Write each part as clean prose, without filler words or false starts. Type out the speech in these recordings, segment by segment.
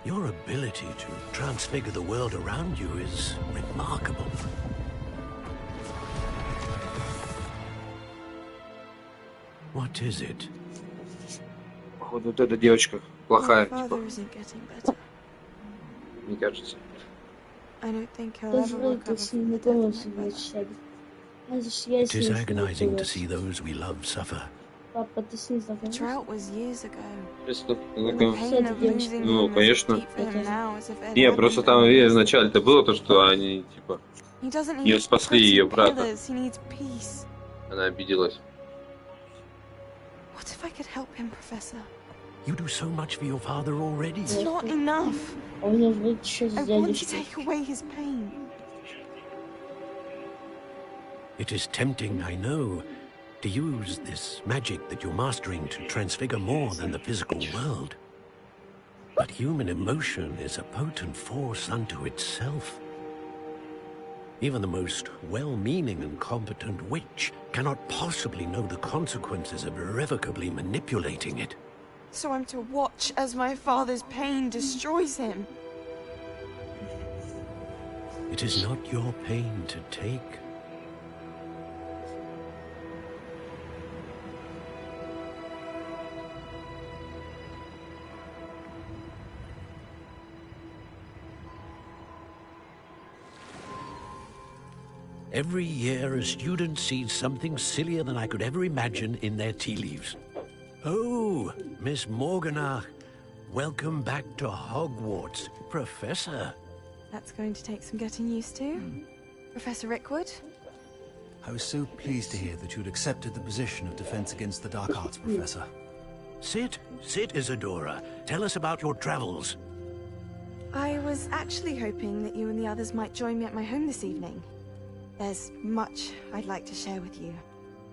Your ability to transfigure the world around you is remarkable. What is it? Походу, вот эта девочка плохая, типа. Мне кажется. It is agonizing to see those we love suffer. Drought was years ago. Ну, конечно. Не, просто там вначале-то было то, что они, типа, не спасли ее брата. Она обиделась. What if I could help him, Professor? You do so much for your father already. It's not enough. I want to take away his pain. It is tempting, I know, to use this magic that you're mastering to transfigure more than the physical world. But human emotion is a potent force unto itself. Even the most well-meaning and competent witch cannot possibly know the consequences of irrevocably manipulating it. So I'm to watch as my father's pain destroys him? It is not your pain to take. Every year, a student sees something sillier than I could ever imagine in their tea leaves. Oh, Miss Morganach, welcome back to Hogwarts, Professor. That's going to take some getting used to. Professor Rickwood? I was so pleased to hear that you'd accepted the position of Defense Against the Dark Arts, Professor. Sit, Isadora. Tell us about your travels. I was actually hoping that you and the others might join me at my home this evening. There's much I'd like to share with you.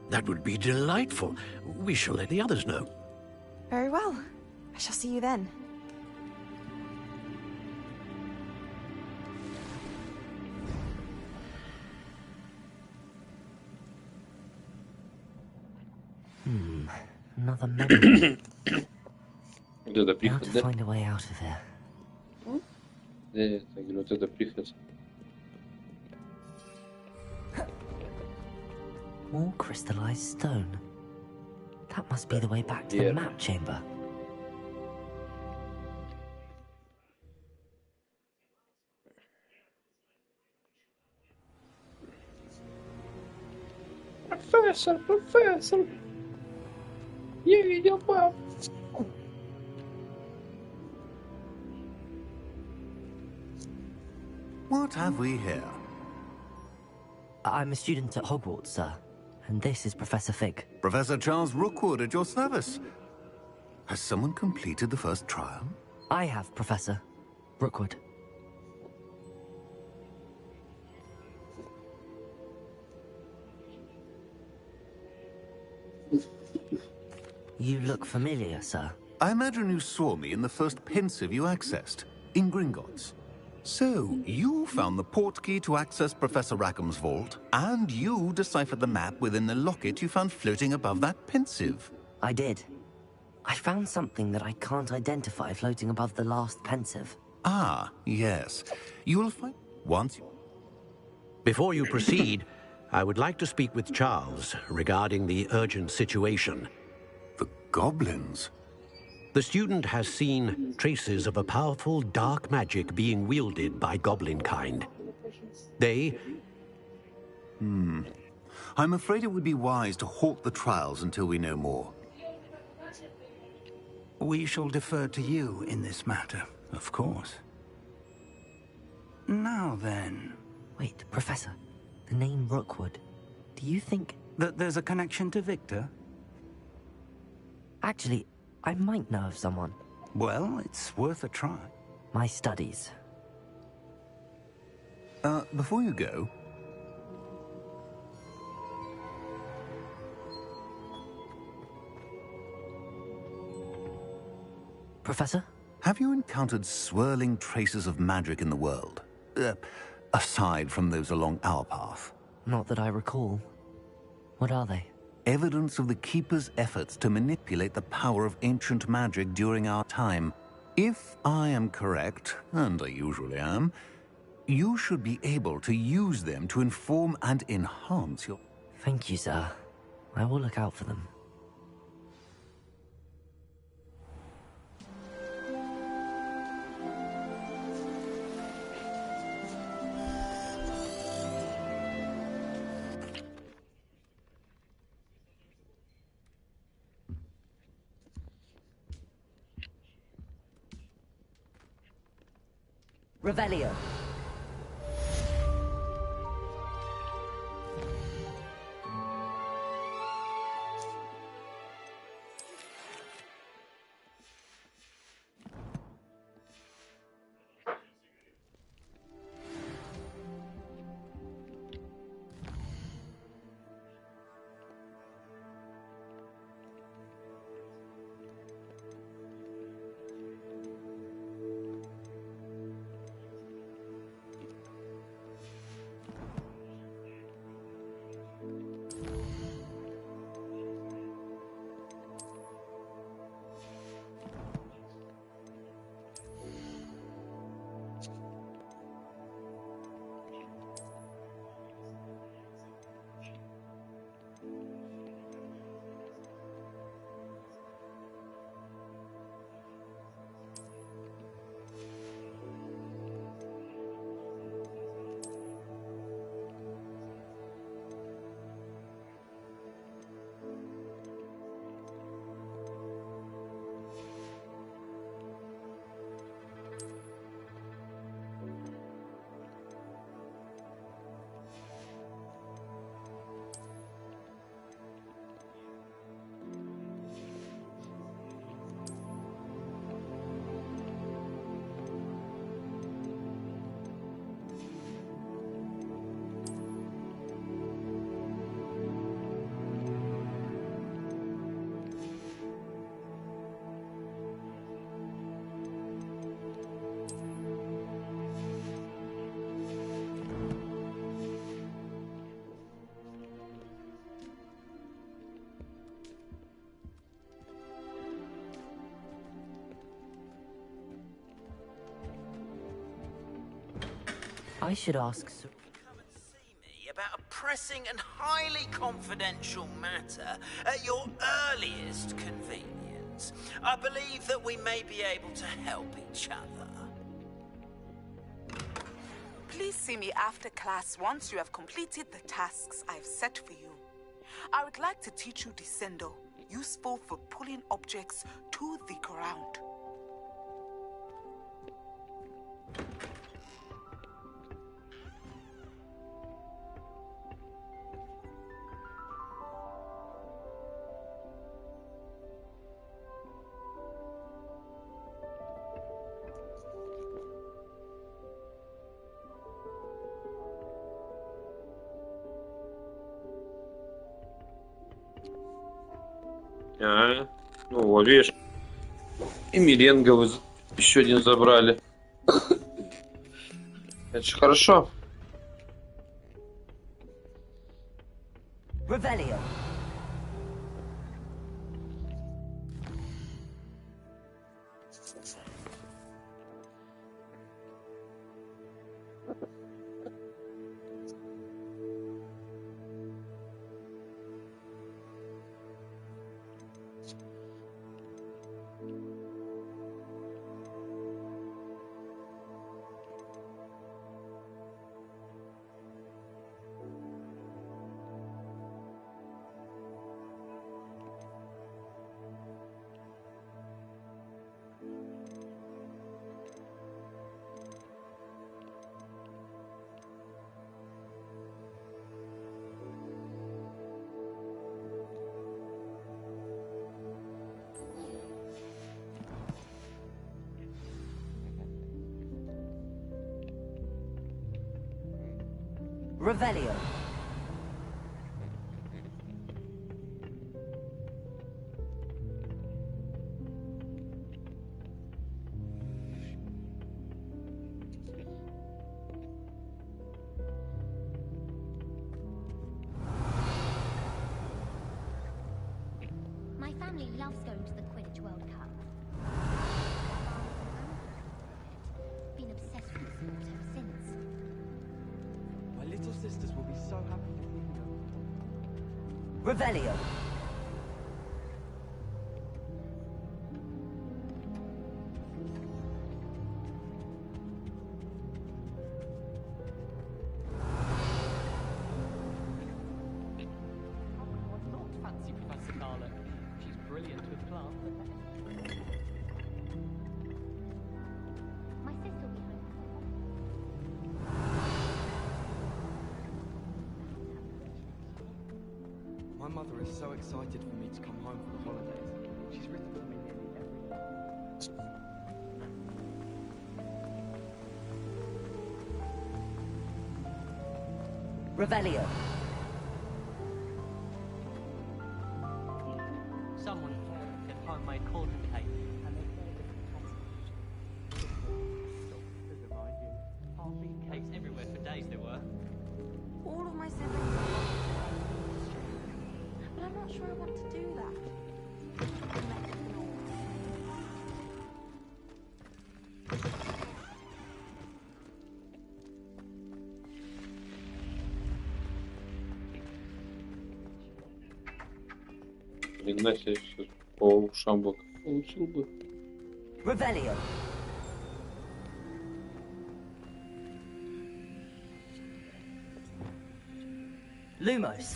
That would be delightful. We shall let the others know. Very well. I shall see you then. Another memory. Вот это How приход, to да? find a way out of here. Я говорю, вот это приход. More crystallized stone. That must be the way back to the map chamber. Профессор! Я видел пап. What have we here? I'm a student at Hogwarts, sir. And this is Professor Fig. Professor Charles Rookwood at your service. Has someone completed the first trial? I have, Professor Rookwood. You look familiar, sir. I imagine you saw me in the first pensive you accessed, in Gringotts. So, you found the portkey to access Professor Rackham's vault, and you deciphered the map within the locket you found floating above that pensive. I did. I found something that I can't identify floating above the last pensive. Ah, yes. You will find once you... Before you proceed, I would like to speak with Charles regarding the urgent situation. The goblins? The student has seen traces of a powerful dark magic being wielded by goblin kind. They... I'm afraid it would be wise to halt the trials until we know more. We shall defer to you in this matter, of course. Now then... Wait, Professor. The name Rookwood. Do you think... that there's a connection to Victor? Actually, I might know of someone. Well, it's worth a try. My studies. Before you go... Professor? Have you encountered swirling traces of magic in the world? Aside from those along our path? Not that I recall. What are they? Evidence of the Keeper's efforts to manipulate the power of ancient magic during our time. If I am correct, and I usually am, you should be able to use them to inform and enhance your... Thank you, sir. I will look out for them. Revelio. I should ask... Come and see me about a pressing and highly confidential matter at your earliest convenience. I believe that we may be able to help each other. Please see me after class once you have completed the tasks I've set for you. I would like to teach you Descendo, useful for pulling objects to the ground. Ну вот, видишь, и меренговый еще один забрали. Это же хорошо. Revelio. Revelio. My family loves going to the Quidditch World Cup. ancestors will be so happy to see you. Revelio. My mother is so excited for me to come home for the holidays. She's written to me nearly every Revelio. Someone can homemade corn cake and they all different kinds of half-eaten cakes everywhere for days there were. All of my siblings are but I'm not sure I want to do that. Игнатий сейчас по ушам бы получил бы. Revelio. Lumos.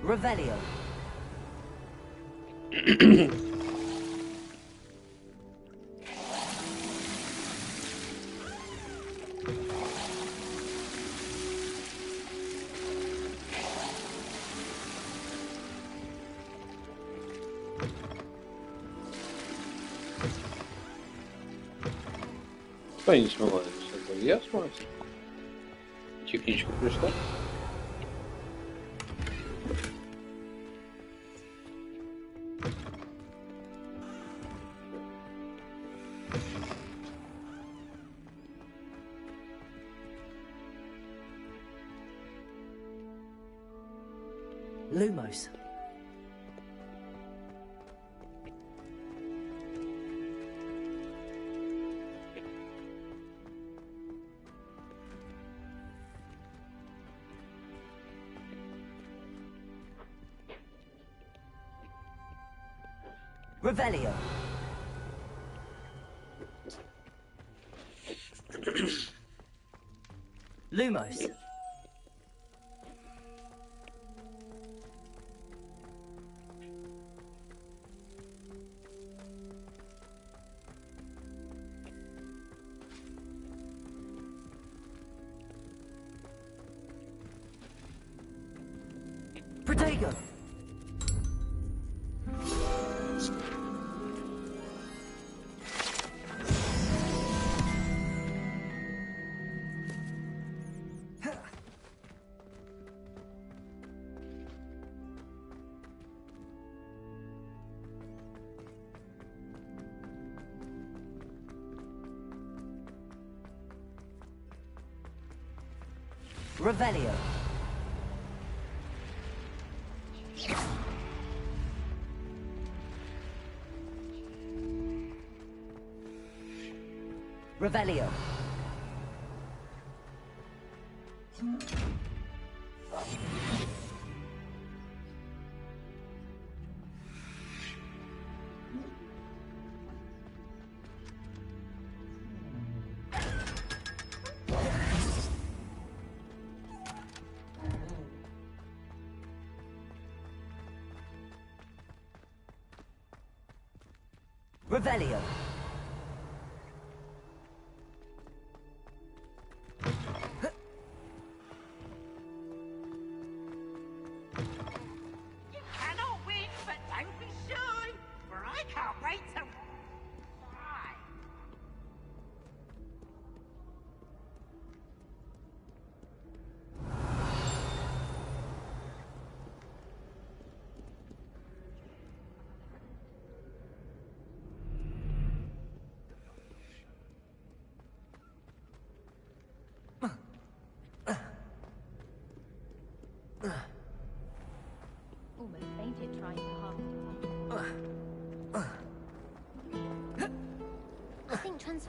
Revelio. Что я не смогла это? Я смогла. Техничка пришла. Lumos. Revelio. Lumos. Protego. Revelio. Revelio. Revelio. You cannot win, but don't be shy, for I can't wait to fly.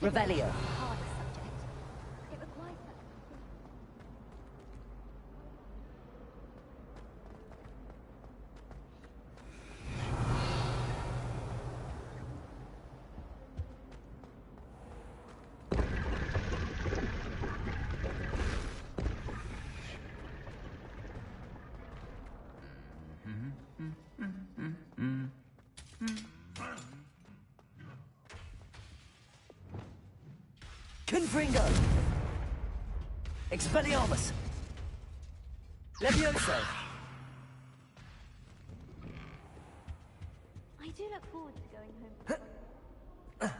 Revelio. Confringo! Expelliarmus! Levioso! I do look forward to going home.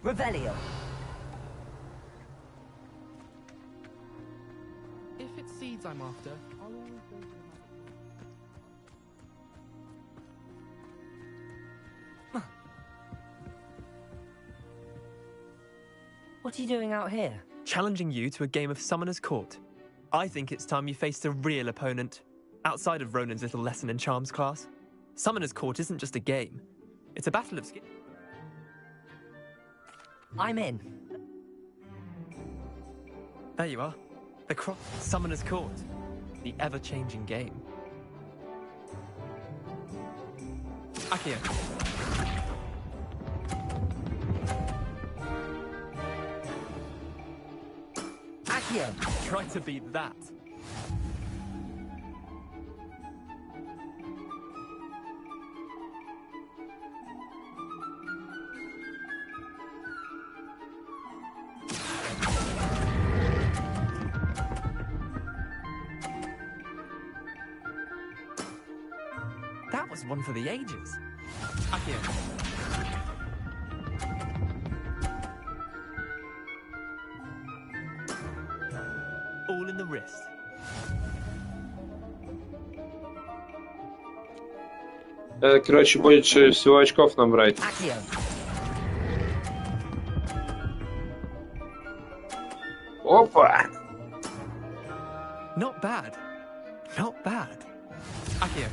Revelio! If it's seeds I'm after, I'll always go to the What are you doing out here? Challenging you to a game of Summoner's Court. I think it's time you faced a real opponent, outside of Ronan's little lesson in charms class. Summoner's Court isn't just a game. It's a battle of skills. I'm in. There you are. The Summoner's Court. The ever-changing game. Accio. Accio! Try to beat that. That was one for the ages. Accio. All in the wrist. Короче, больше всего очков набрать. Опа! Not bad. Not bad. Accio.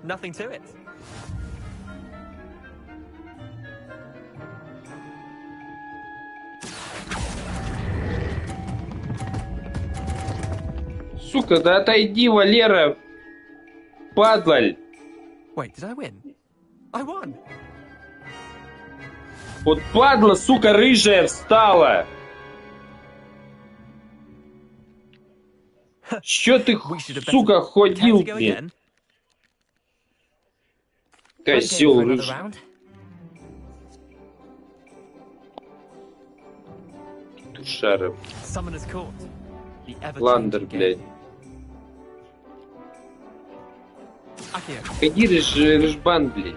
Nothing to it. Сука, да отойди, Валера! Падаль! Wait, did I win? I won! Вот падла, сука, рыжая встала! Чё ты, сука, ходил, блин? Козёл рыжий. Тушара. Ландер, блядь. Ходи, рыжбан, блядь.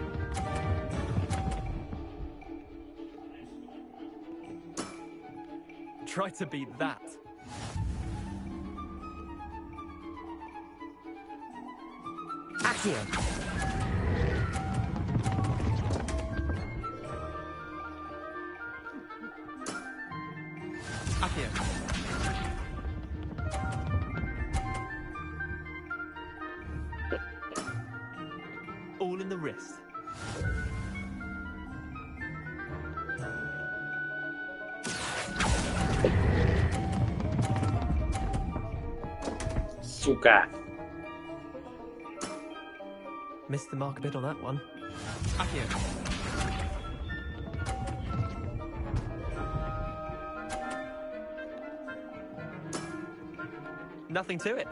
Try to beat that. Accio. Accio. All in the wrist. Сука. Missed the mark a bit on that one. Accio. Nothing to it.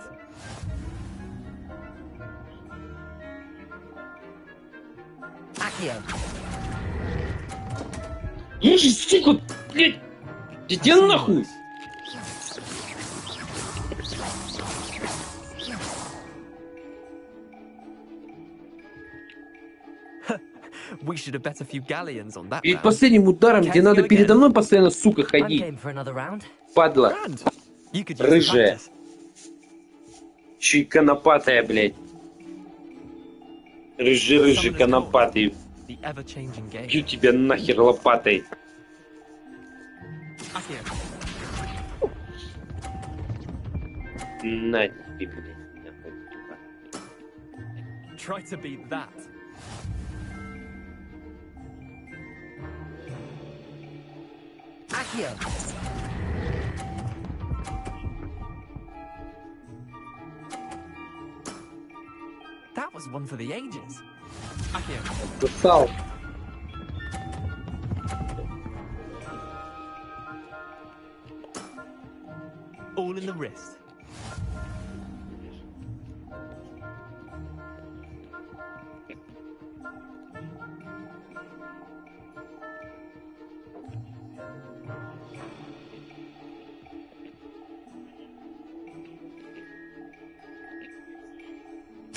Accio. Слушай, сука, блядь. Иди нахуй. We should have bet a few galleons on that. Перед последним ударом, где надо передо мной постоянно, сука, ходить. Падла. Рыжая. Чё и конопатая, блядь. Рыжий конопатый. Бью тебя нахер лопатой. На тебе, блядь. Try to beat that. Accio. That was one for the ages. Accio. Устал. All in the wrist.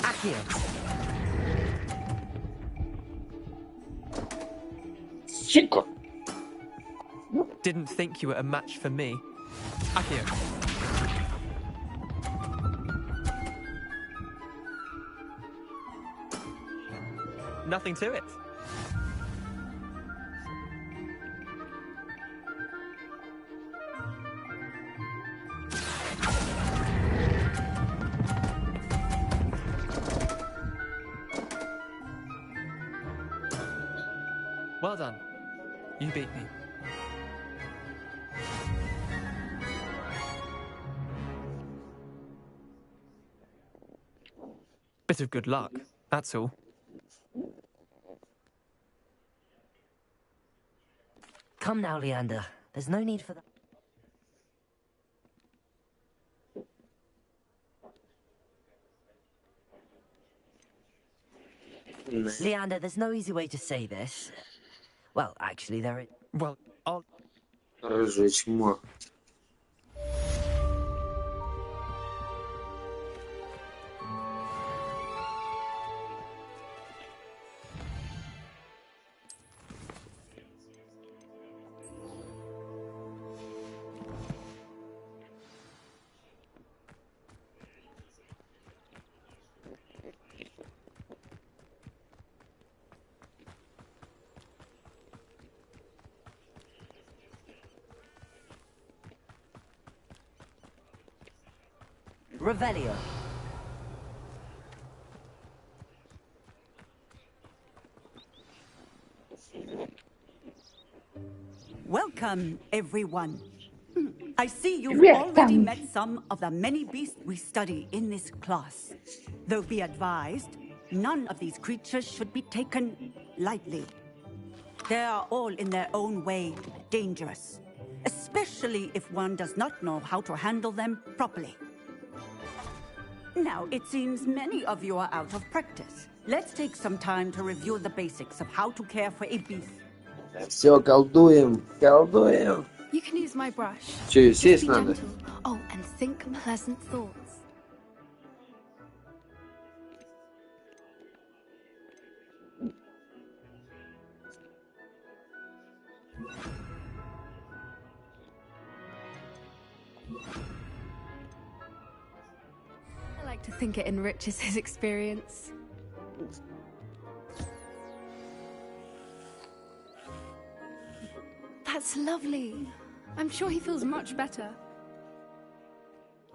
Accio. Chico. Didn't think you were a match for me. Accio. Nothing to it. Well done. You beat me. Bit of good luck, that's all. Come now, Leander. There's no need for that. Leander, there's no easy way to say this. Well, actually, there is. Well, I'll... Разжечь мо. Revelio. Welcome, everyone. I see you've already met some of the many beasts we study in this class. Though be advised, none of these creatures should be taken lightly. They are all in their own way dangerous, especially if one does not know how to handle them properly. Now, it seems many of you are out of practice. Let's take some time to review the basics of how to care for a beast. Все, колдуем, колдуем. You can use my brush. Че, Just сесть be надо? gentle. Oh, and think pleasant thoughts. I like to think it enriches his experience. That's lovely. I'm sure he feels much better.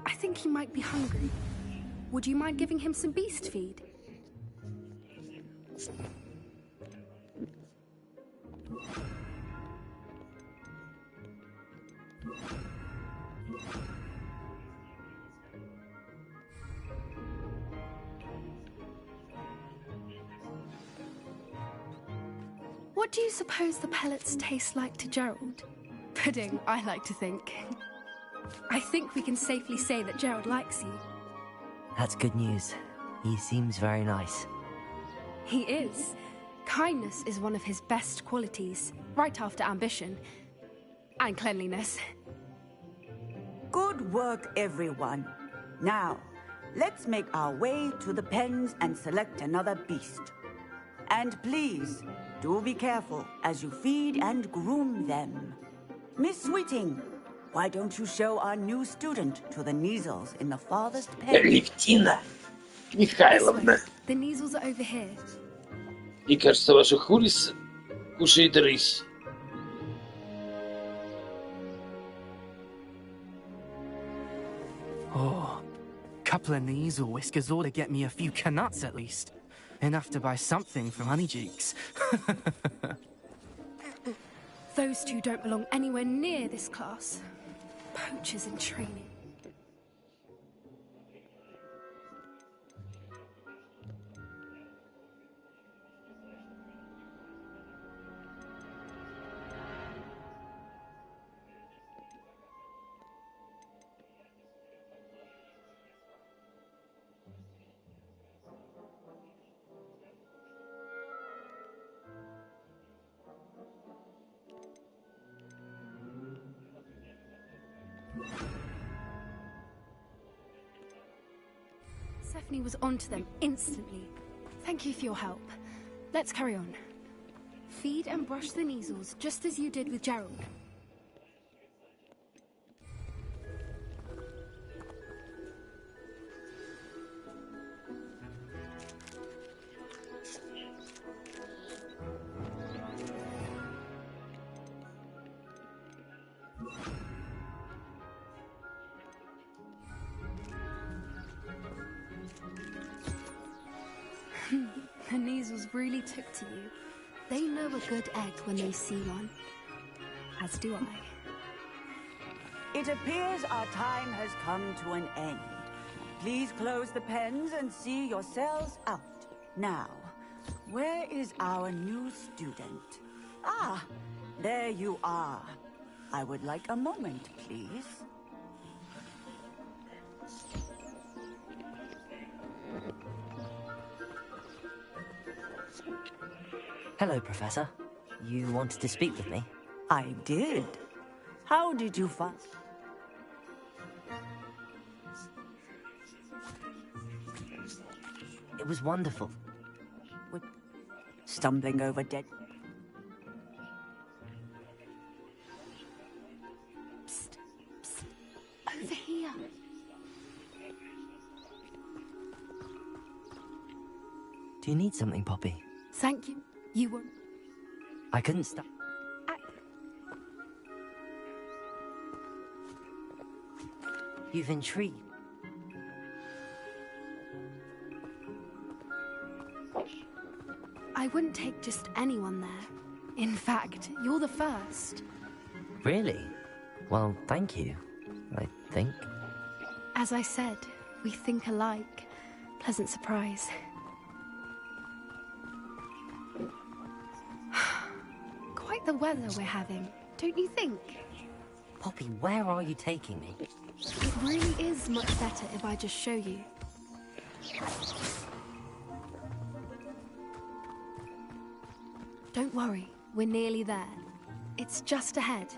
I think he might be hungry. Would you mind giving him some beast feed? What do you suppose the pellets taste like to Gerald? Pudding, I like to think. I think we can safely say that Gerald likes you. That's good news. He seems very nice. He is. Kindness is one of his best qualities, right after ambition. And cleanliness. Good work, everyone. Now, let's make our way to the pens and select another beast. And please, do be careful as you feed and groom them. Miss Sweeting, why don't you show our new student to the Neasels in the farthest pen? Левтина Михайловна. The Neasels are over here. И кажется, ваша Хулис кушает рысь. Oh, couple of knees or whiskers ought to get me a few canuts at least. Enough to buy something from Honeycheeks. Those two don't belong anywhere near this class. Poachers in training. Stephanie was onto them instantly. Thank you for your help. Let's carry on. Feed and brush the measles, just as you did with Gerald. The measles really took to you. They know a good egg when they see one. As do I. It appears our time has come to an end. Please close the pens and see yourselves out. Now, where is our new student? Ah, there you are. I would like a moment, please. Hello, Professor. You wanted to speak with me? I did. How did you find... It was wonderful. Stumbling over dead... Psst, psst. Over here. Do you need something, Poppy? Thank you. You won't. I couldn't stop. You've intrigued. I wouldn't take just anyone there. In fact, you're the first. Really? Well, thank you, I think. As I said, we think alike. Pleasant surprise. Quite the weather we're having, don't you think? Poppy, where are you taking me? It really is much better if I just show you. Don't worry, we're nearly there. It's just ahead.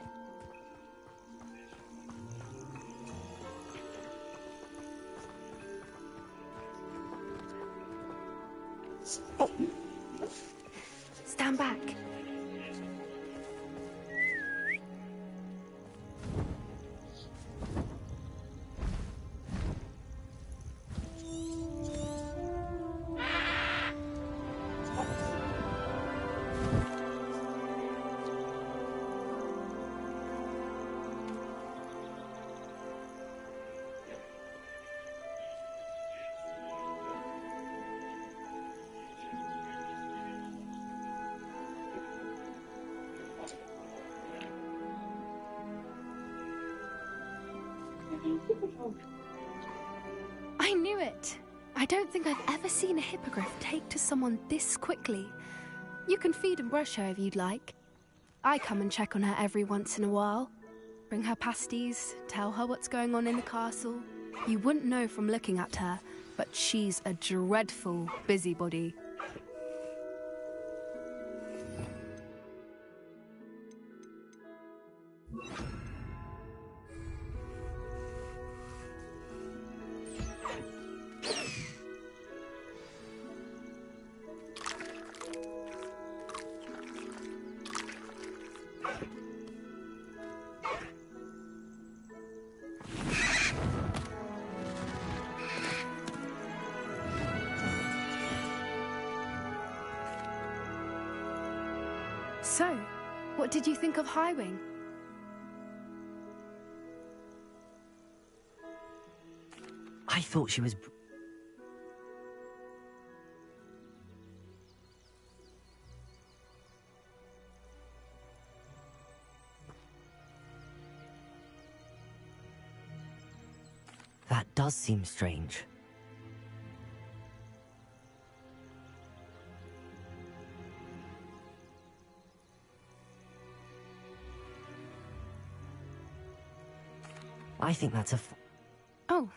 Stand back. I knew it! I don't think I've ever seen a hippogriff take to someone this quickly. You can feed and brush her if you'd like. I come and check on her every once in a while. Bring her pasties, tell her what's going on in the castle. You wouldn't know from looking at her, but she's a dreadful busybody. So, what did you think of Highwing? I I thought she was... That does seem strange. I think that's a... Oh.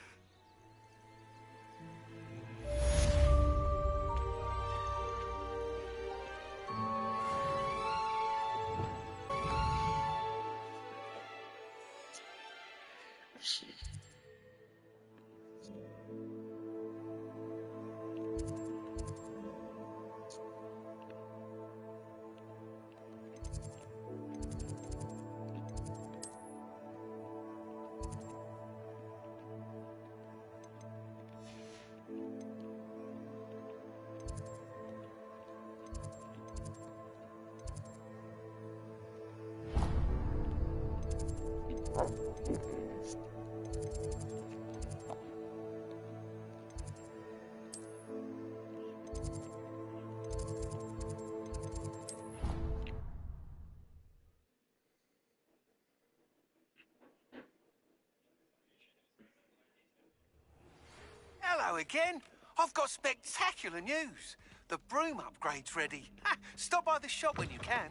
Hello again. I've got spectacular news. The broom upgrade's ready. Ha, stop by the shop when you can.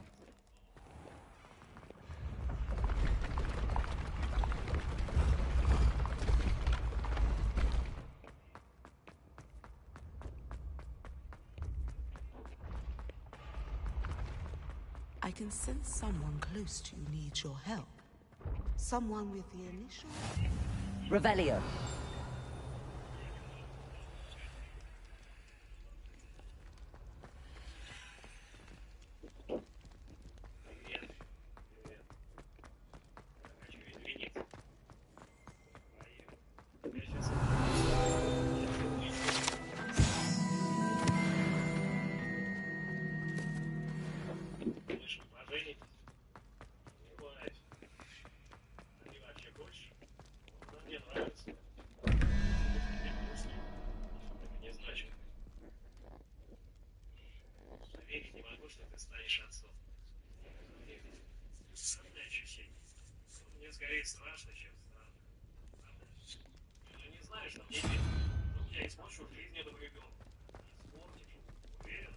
I can sense someone close to you needs your help. Someone with the initial... Revelio. Скорее страшно, чем странно. Ты не знаешь, что мне верить, но я испорчу жизнь этому ребенку. Испортишь? Уверена?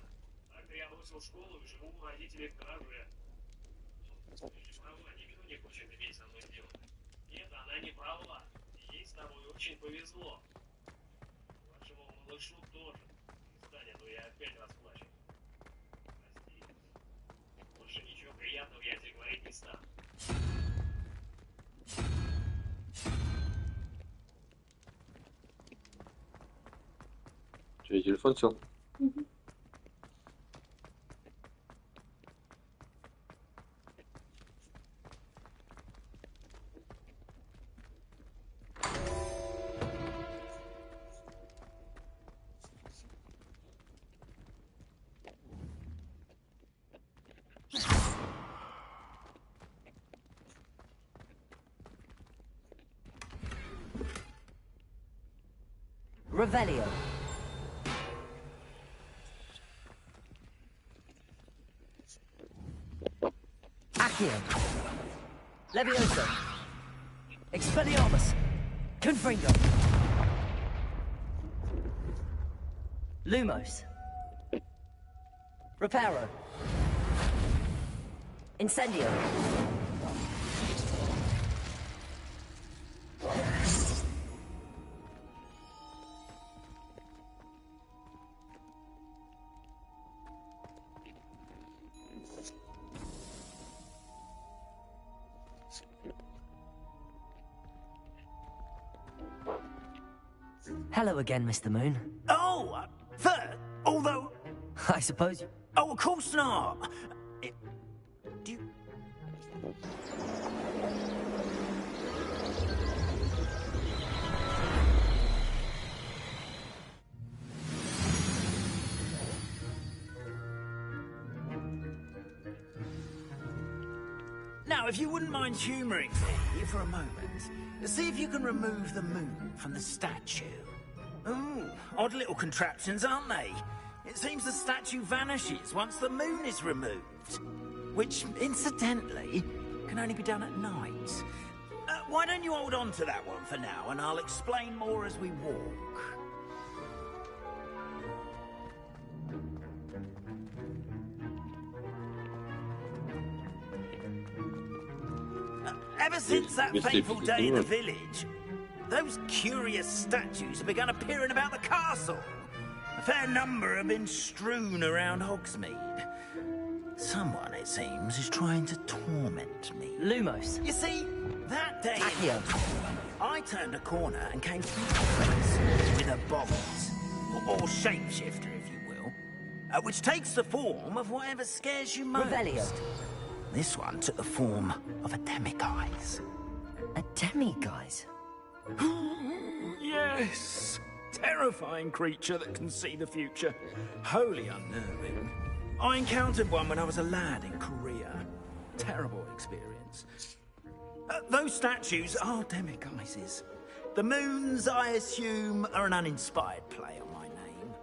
Так я бросил школу и живу у родителей в гараже. Не права, никто не хочет иметь со мной дело. Нет, она не права. Ей с тобой очень повезло. Вашему малышу тоже. Стань, а то я опять расплачу. Прости. Больше ничего приятного я тебе говорить не стану. Че, телефон сел? Revelio. Accio. Levioso. Expelliarmus. Confringo. Lumos. Reparo. Incendio. Hello again, Mr. Moon. Oh, although... I suppose... Oh, of course not. Do you... Now, if you wouldn't mind humouring me for a moment, see if you can remove the moon from the statue. Ooh, odd little contraptions, aren't they? It seems the statue vanishes once the moon is removed. Which, incidentally, can only be done at night. Why don't you hold on to that one for now, and I'll explain more as we walk. Ever since that fateful day in the village, those curious statues have begun appearing about the castle. A fair number have been strewn around Hogsmeade. Someone, it seems, is trying to torment me. Lumos. You see, that day I turned a corner and came through with a boggart, or shapeshifter, if you will, which takes the form of whatever scares you most. Revelio. This one took the form of a demiguise. A demiguise? Yes! Terrifying creature that can see the future. Wholly unnerving. I encountered one when I was a lad in Korea. Terrible experience. Those statues are demiguises. The moons, I assume, are an uninspired play on my name.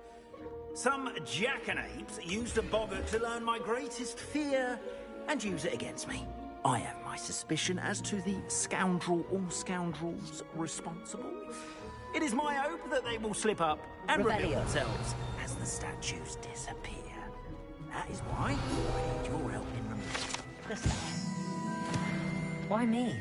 Some jackanapes used a boggart to learn my greatest fear and use it against me. I have my suspicion as to the scoundrel or scoundrels responsible. It is my hope that they will slip up and reveal themselves as the statues disappear. That is why I need your help in removing the statues. Why me?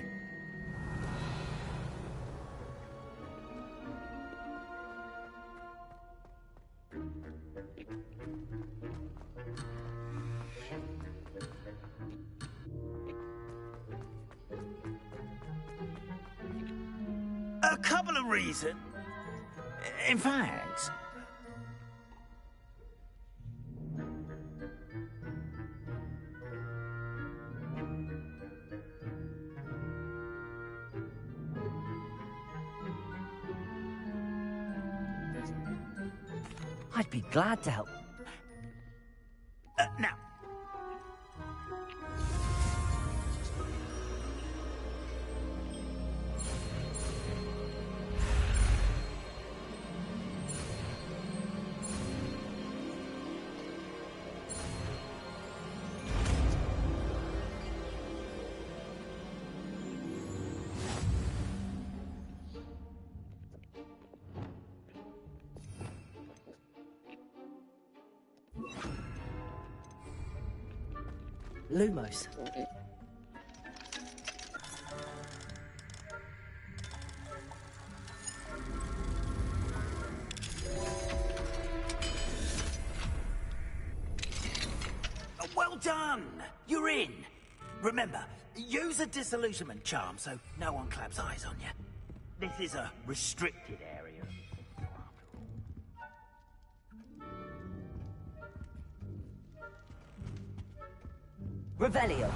A couple of reasons. In fact... I'd be glad to help. Now. Lumos. Well done! You're in. Remember, use a disillusionment charm so no one claps eyes on you. This is a restricted area. Revelio.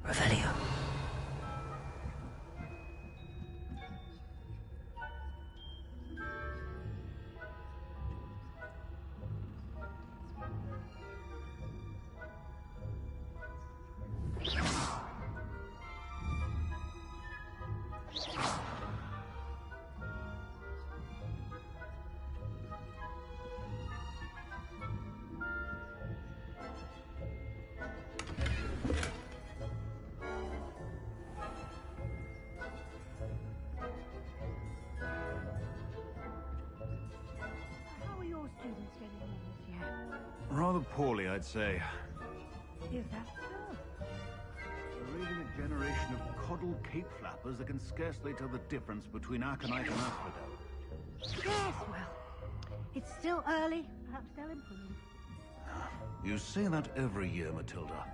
Revelio. Rather poorly, I'd say. Is that so? generation of coddled cape flappers that can scarcely tell the difference between aconite and asphodel. Yes, well, it's still early. Perhaps they'll improve. You say that every year, Matilda.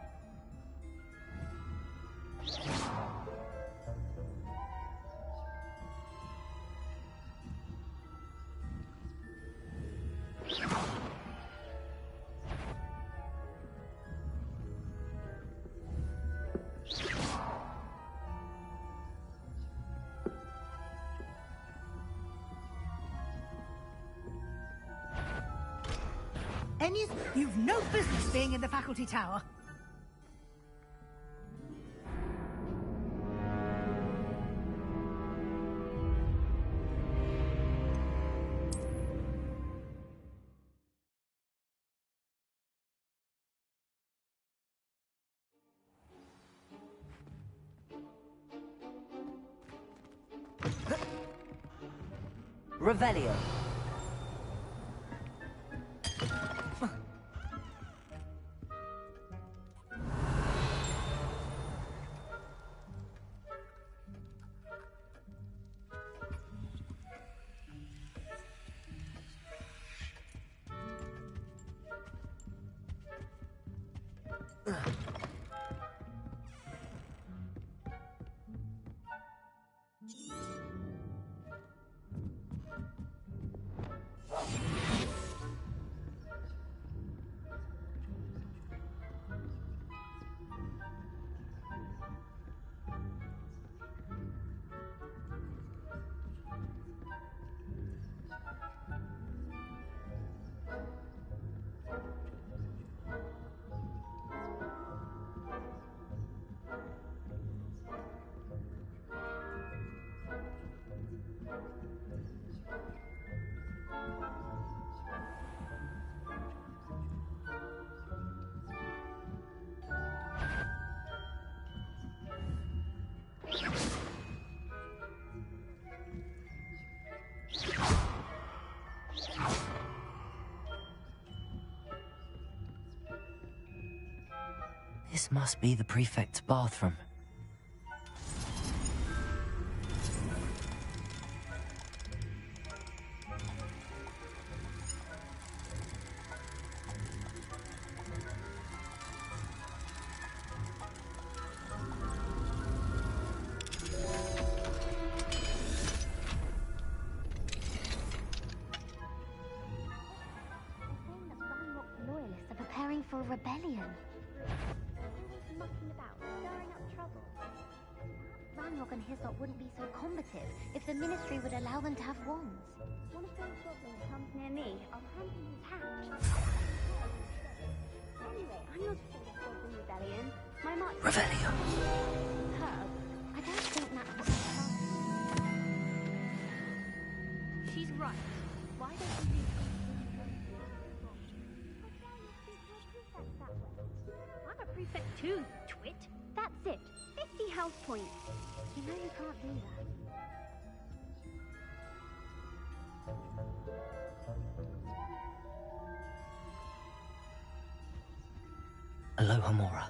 Ennis, you've no business being in the faculty tower. Revelio. This must be the prefect's bathroom. Loyalists are preparing for a rebellion. Mucking about, stirring up trouble. Ranrock and his lot wouldn't be so combative if the Ministry would allow them to have wands. One of those goblins comes near me, I'll hand him his hat. Anyway, I'm not for the Goblin Rebellion. My march... Revelio. Herb, I don't think that's what I... She's right. Why don't you leave... I'm a prefect too, twit. That's it. 50 health points. You know you can't do that. Aloha Mora.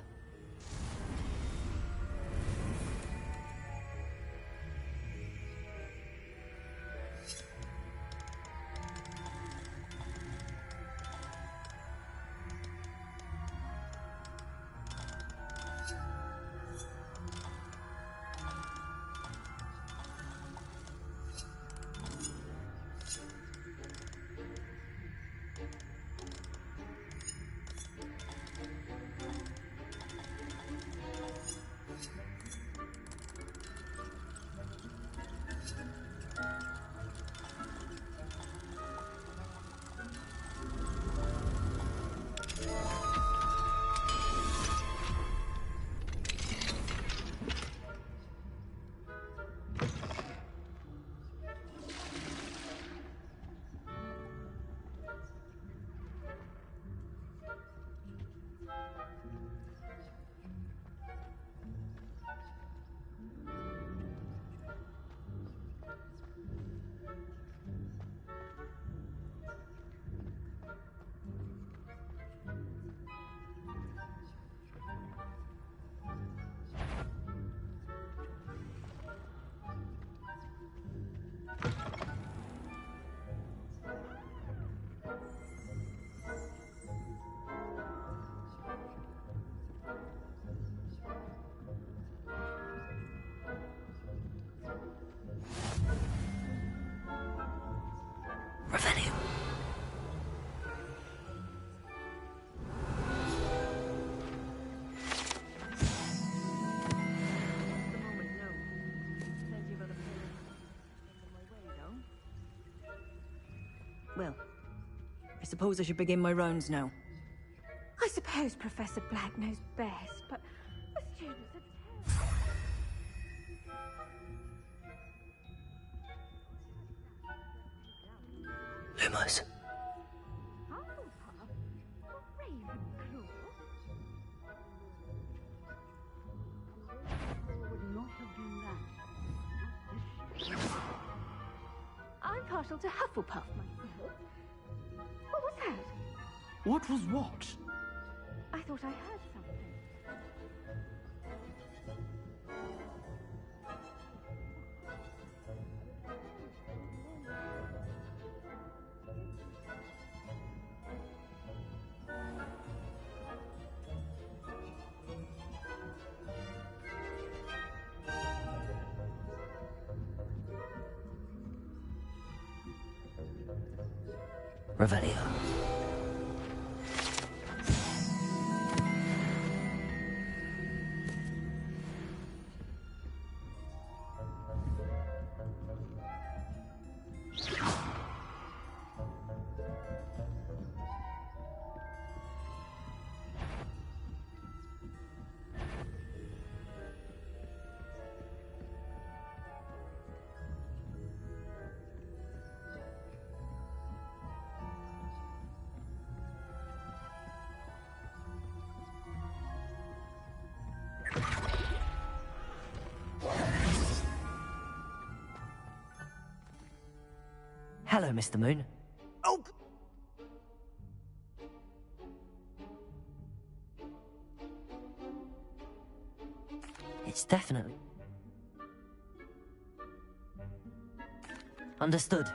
Well, I suppose I should begin my rounds now. I suppose Professor Black knows best, but the students are Lumos. I'm partial to Hufflepuff myself. What was that? What was what? I thought I heard something. Revelio. Hello, Mr. Moon. Oh! It's definitely... Understood.